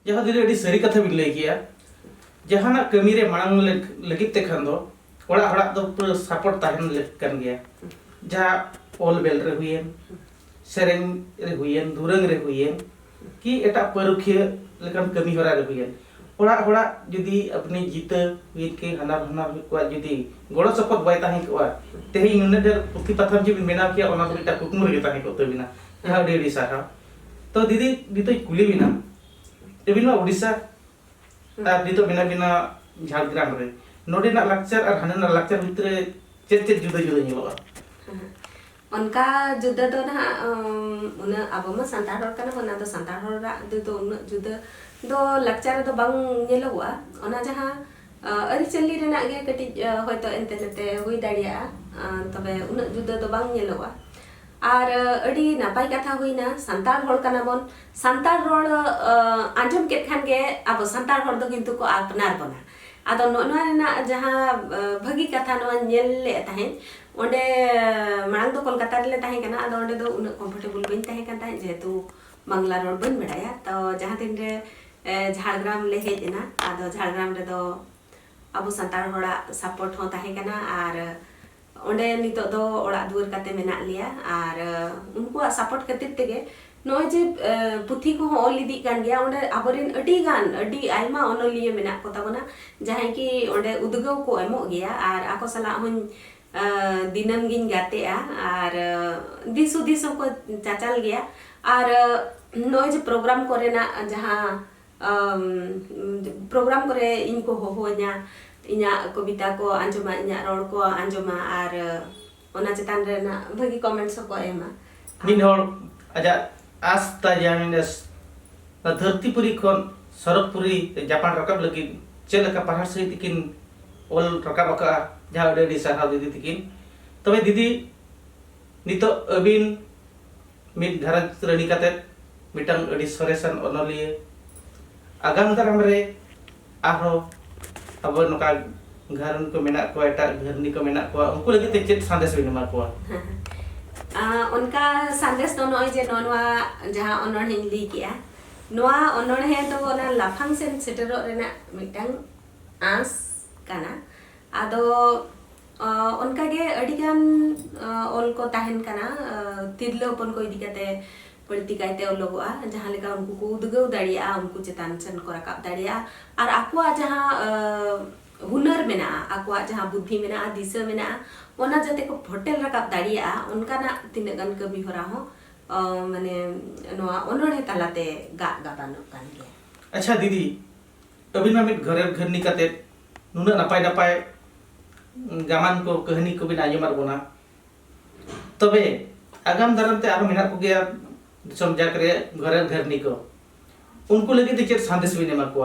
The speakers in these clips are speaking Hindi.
जहाँ दीदी अड़ी सरी कथा बिन लई किया जहाना कमी रे मांग लगित ते खान दो ओड़ा ओड़ा दो पूरा सपोर्ट ताहन लेकन गया जहाँ ऑल बेल रे हुईन सेरेंग रे हुईन दुरंग रे हुईन कि एटा परुखिया लेकन कमी होरा रे हुईन ओड़ा ओड़ा जुदी अपनी जीता हुईन के हनार हनार को जुदी गोड़ा सपोर्ट बाय ताहन को तेही नुने डेर पुथी पथम जी मेना किया ओना तो एटा कुकमुर गे ताहन को तबिना जहाँ डेरी साहा तो दीदी दितो कुली बिना एबिन ओडिशा আর দিতো বিনা বিনা ঝাড়গ্রাম রে নডিনা লাকচার আর হানেনা লাকচার ভিতরে চেত চেত जुदा जुदा ñeloa onka juda do na una abama santar hor kana ona do santar hor ra do una juda do lakchar do bang ñeloa ona jaha ari chali rena ge kati hoyto internet hui daria tobe una juda do bang ñeloa আর আড়ি নাপাই কথা হইনা সান্তাল হল কানা বন সান্তাল হল আঞ্জম কেট খান গে আবো সান্তাল হল দো কিন্তু কো আপনার বনা আদো নোনা না যাহা ভাগি কথা no ñel le tahen onde marang do kolkata le tahen kana ado onde do una comfortable bain tahen kan tahen jehetu bangla rod bain bedaya to jaha tin re jhargram le hej na ado jhargram re do abo santal hola support ho tahen kana ar onde nito do ora duar kate mena liya ar unku support katir tege noy je puthi ko ol idi kan gya onde aborin adi gan adi aima onoliye mena ko tabona jahan ki onde udgaw ko emo gya ar ako sala hun dinam gin gate a ar disu disu ko chachal gya ar noy je program kore na jahan program kore inko ho nya inya kobita ko anjoma inya rol ko anjoma ar ona chetan re na bagi comments ko ema min hor aja asta jamindes na dharti puri kon sarak puri japan rakab lagi chelaka pahar sei tikin ol rakab aka jaha de di saha didi tikin tobe didi nito abin mid gharaj rani kate mitang adi soresan onoliye agam daram re arho अब नका घरन को मेना को एटा घरनी को मेना को उनको लगे ते चेत संदेश बिन मा को उनका संदेश तो नय जे नोनवा जहां अनोन हिंदी किया नोआ अनोन है तो ना लाफांग सेन सेटरो रेना मिटंग आस काना आदो उनका गे अडिगान ओल को ताहन काना तिरलो पन को इदी कते पड़ती कायते ओलोगोआ जहां लेका उनको को उदगव दाड़िया उनको चेतान सन को रकाब दाड़िया और आकुआ जहां हुनर मेना आकुआ जहां बुद्धि मेना दिशा मेना ओना जते को होटल रकाब दाड़िया उनका ना तिने गन कभी होरा हो माने नोआ ओनोड़े तालाते गा गाबानो कान गया अच्छा दीदी अबिन मिट घर घर निकाते नुना नपाय नपाय गामान को कहानी को बिन आजमार बोना तबे आगाम दाराम ते आरो मेना को गया समझा करे घर घर निको उनको लगे चेत संदेश बिन एमा को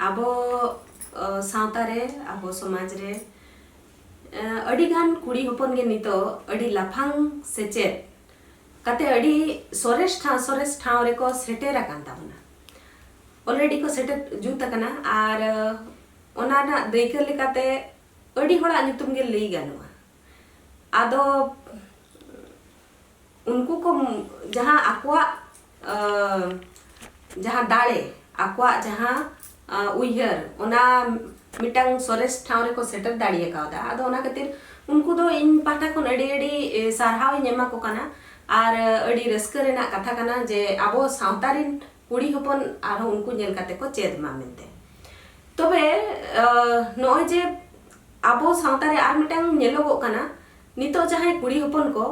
आबो सावता रे आबो समाज रे अडिगान कुड़ी होपन गे नितो अडी लाफांग सेचेत कते अडी सोरेश ठाव रे को सेटेरा कांता बना ऑलरेडी को सेटे जुत कना आर ओना ना देकर लेकाते अडी होड़ा नितुम गे लई गानुआ आदो उनको को जहां आकुआ जहां दाड़े आकुआ जहां उइहर ओना मिटांग सोरेस ठाव रे को सेटर दाड़िए कावदा आदो ओना खातिर उनको दो इन पाटा कोन अडी अडी सारहाव नेमा को काना आर अडी रस्कर रेना कथा काना जे आबो सावतारिन कुड़ी होपन आरो उनको नेल काते को चेद मा मेनते तबे नय जे आबो सावतारे आर मिटांग नेलोगो काना नितो जहां कुड़ी होपन को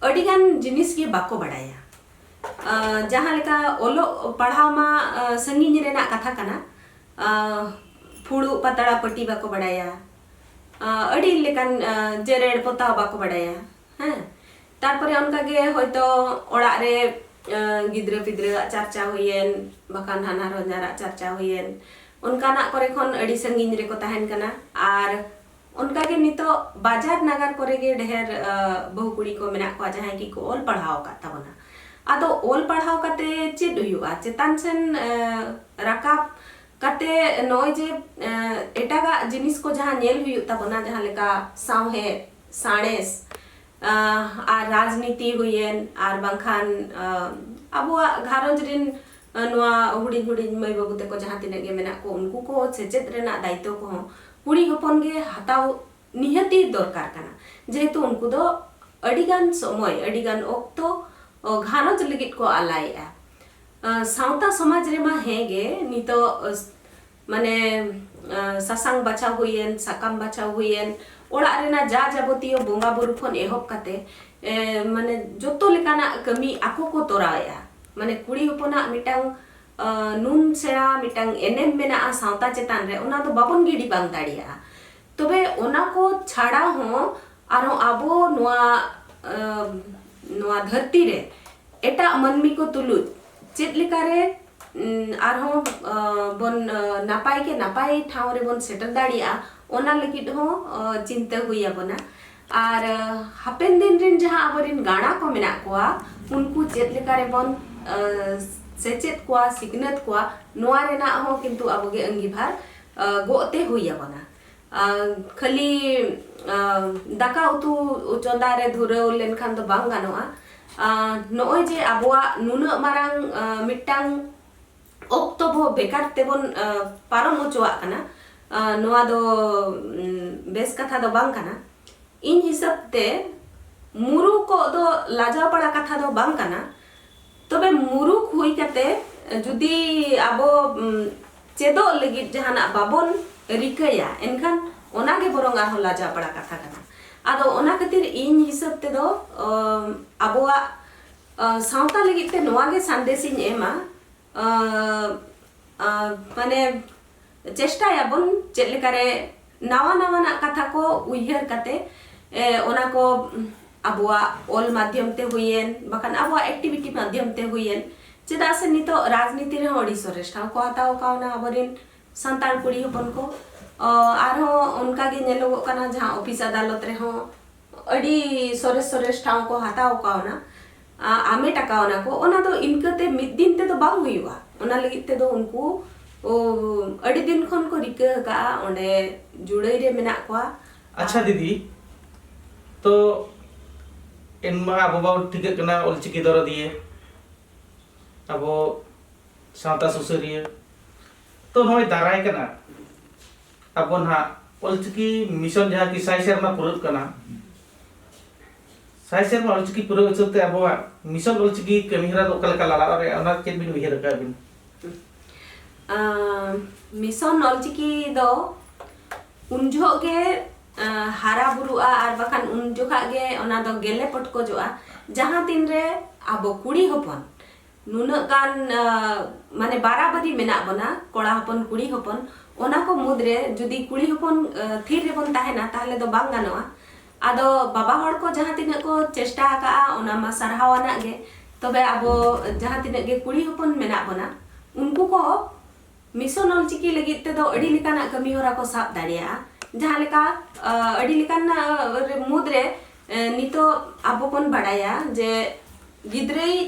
अडिगान जिनिस के बाको बड़ाया जहां लेका ओलो पढ़ाव मा संगीन रेना कथा कना फुड़ू पतड़ा पट्टी बाको बड़ाया अडी लेकान जेरेड़ पोता बाको बड़ाया हैं तारपरे उनका गे होयतो ओड़ा रे गिद्रे पिद्रे चर्चा हुयेन बखान हाना रोजारा चर्चा हुयेन उनका ना करे खन अडी संगीन रे को ताहन कना आर उनका के नितो बाजार नगर करे गे ढेर बहु कुड़ी को मेना को जहां की को ओल पढ़ाव का तबना आदो ओल पढ़ाव काते चेद हुआ चेतान सेन राकाब काते नय जे एटागा जिनिस को जहां नेल हुई तबना जहां लेका सावहे साणेस ar rajniti huyen ar bangkhan abua gharonj rin noa huding huding mai babu te ko jaha tinak ge menak ko unku ko sechet rena daito ko kuri hopon ge hataw nihati dorkar kana jehetu unku do adigan somoy adigan okto gharonj ligit ko alaiya sauta samaj rema hege nito mane sasang bacha huyen sakam bacha huyen orak rena ja jabotiyo bonga buru khon ehop kate mane joto lekana kami ako ko toraya mane kuri hopona mitang nun sera mitang enem mena sauta chetan re ona do babon gidi bang daria tobe ona ko chhada ho aro abo noa dharti re eta manmi ko tulut chet lekare arho bon napai ke napai ठाव रे bon सेटल दाड़िया ओना लगिद हो चिंता हुई बना और हापेन दिन रिन जहां अबरिन गाना को मेना कोआ उनको चेत लेकारे bon सेचेत कोआ सिकनत कोआ नोआ रेना हो किंतु अबगे अंगीभार गोते हुई बना खाली दाका उतु चंदा रे धुरौ लेनखान दो बांग गानोआ नोय जे अबवा नुना Marang मिटांग okto bo bekar tebon parom ochoa kana noa do bes katha do bang kana in hisab te muru ko do laja pada katha do bang kana tobe muru hui kate judi abo chedo legit jahana babon rikaya enkhan ona ge borong arho laja pada katha kana ado ona katir in hisab te do aboa sauta legit te noa ge sandesin ema माने चेष्टा याबन चेत लेकारे नावा नावा ना कथा को उयहर कते ओना को अबुआ ओल माध्यम ते हुयेन बखान अबुआ एक्टिविटी माध्यम ते हुयेन चेदा से नितो राजनीति रे ओडी सोरेस ठाव को हताव कावना अबरिन संतान कुड़ी हपन को आरो उनका गे नेलो कना जहां ऑफिस अदालत रे हो अडी सोरेस सोरेस ठाव को हताव कावना आमे टकावना को ओना दो इनकते मिद दिन ते तो बांग हुआ ओना लगित ते दो उनको अड़ी दिन खन को रिका का ओंडे जुड़ई रे मेना को अच्छा दीदी तो इनमा अब बाउ ठीक कना ओलचिकी दर दिए अब सावता सुसरिया तो नय दाराय कना अब ना ओलचिकी मिशन जहां की साइ शर्मा पुरत कना साइ शर्मा ओलचिकी पुरो चलते अब मिशन ओलचिकी कमिहरा दो कलका लाला रे ओना चेत बिन उहिर का बिन मिशन ओलचिकी दो उनजो के हारा बुरुआ आर बखान उनजो का गे ओना दो गेले पटको जोआ जहां तीन रे आबो कुड़ी हपन नुना गान माने बाराबारी मेना बना कोड़ा हपन कुड़ी हपन ओना को मुद्रे जुदी कुड़ी हपन थीर रे बन ताहेना ताहले दो बांग गानोआ आदो बाबा हड़ को जहां तीन को चेष्टा का ओना मा सरहावाना गे तबे आबो जहां तीन गे कुड़ी हपन मेना बना उनको को मिशन ओलचिकी लगित ते दो अडी लेकाना कमी होरा को साब दाड़िया जहां लेका अडी लेकाना मुद्रे नितो आबो कोन बडाया जे गिद्रई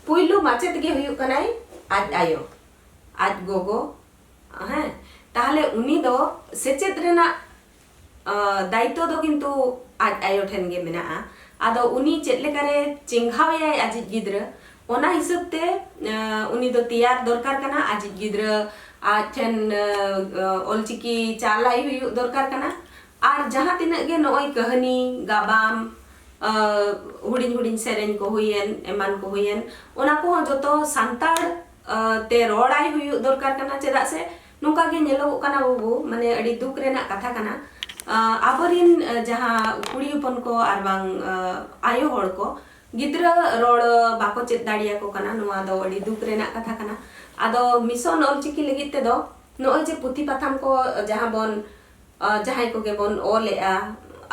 पुइलु माचेत गे हुयु कनाई आज आयो आज गोगो हैं ताहले उनी दो सेचेत रेना दायित्व दो किंतु आज आयो ठेन गे मेना आदो उनी चेत लेकारे चिंघावया आज गिद्र ओना हिसाब ते उनी दो तैयार दरकार कना आज गिद्र आठन ओलचिकी चालाई हुयु दरकार कना आर जहां तिना गे नोय कहानी गाबाम हुडिन हुडिन सेरेन को हुयेन एमान को हुयेन ओना को जतो सांताड़ ते रोड़ाई हुयु दरकार कना चेदा से नुका गे नेलो कना बाबू माने अडी दुख रेना कथा कना आबरिन जहां कुड़ी हपन को आर बांग आयो हड़ को गिद्रा रोड बाको चेत दाड़िया को कना नुआ दो अडी दुख रेना कथा कना आदो मिशन ओलचिकी लगित ते दो नोय जे पुथि पाथाम को जहां बन जहां को गे बन ओलेआ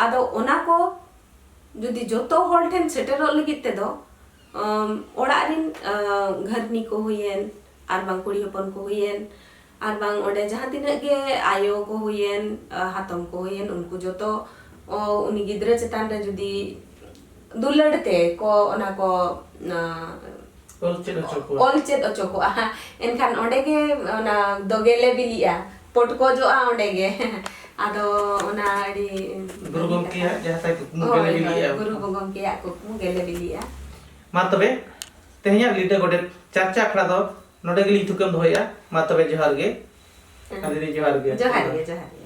आदो ओना को जुदी जोतो होल ठेन सेटेरो लगित ते दो ओड़ा रिन घरनी को हुयेन आर बांग कुड़ी हपन को हुयेन आर बांग ओडे जहां तिना गे आयो को हुयेन हातम को हुयेन उनको जोतो उनी गिद्रा चेतान रे जुदी दुलड़ते को ओना को ओलचेत ओचोको एनखान ओंडे गे ओना दोगेले बिलिया पटको जो ओंडे गे ado ona adi Guru gongkeyaᱜ ᱡᱟᱦᱟᱸ ᱛᱟᱭ ᱠᱩᱠᱢᱩ ᱜᱮᱞᱮ ᱵᱤᱞᱤᱜᱼᱟ guru gongkeyaᱜ kukmu gele bilia मा तबे तेहኛᱜ लीडर गोडेट चर्चा आखड़ा दो नोडे गेली थुकम दोहया मा तबे जोहार गे आदिनी जोहार गे johar ge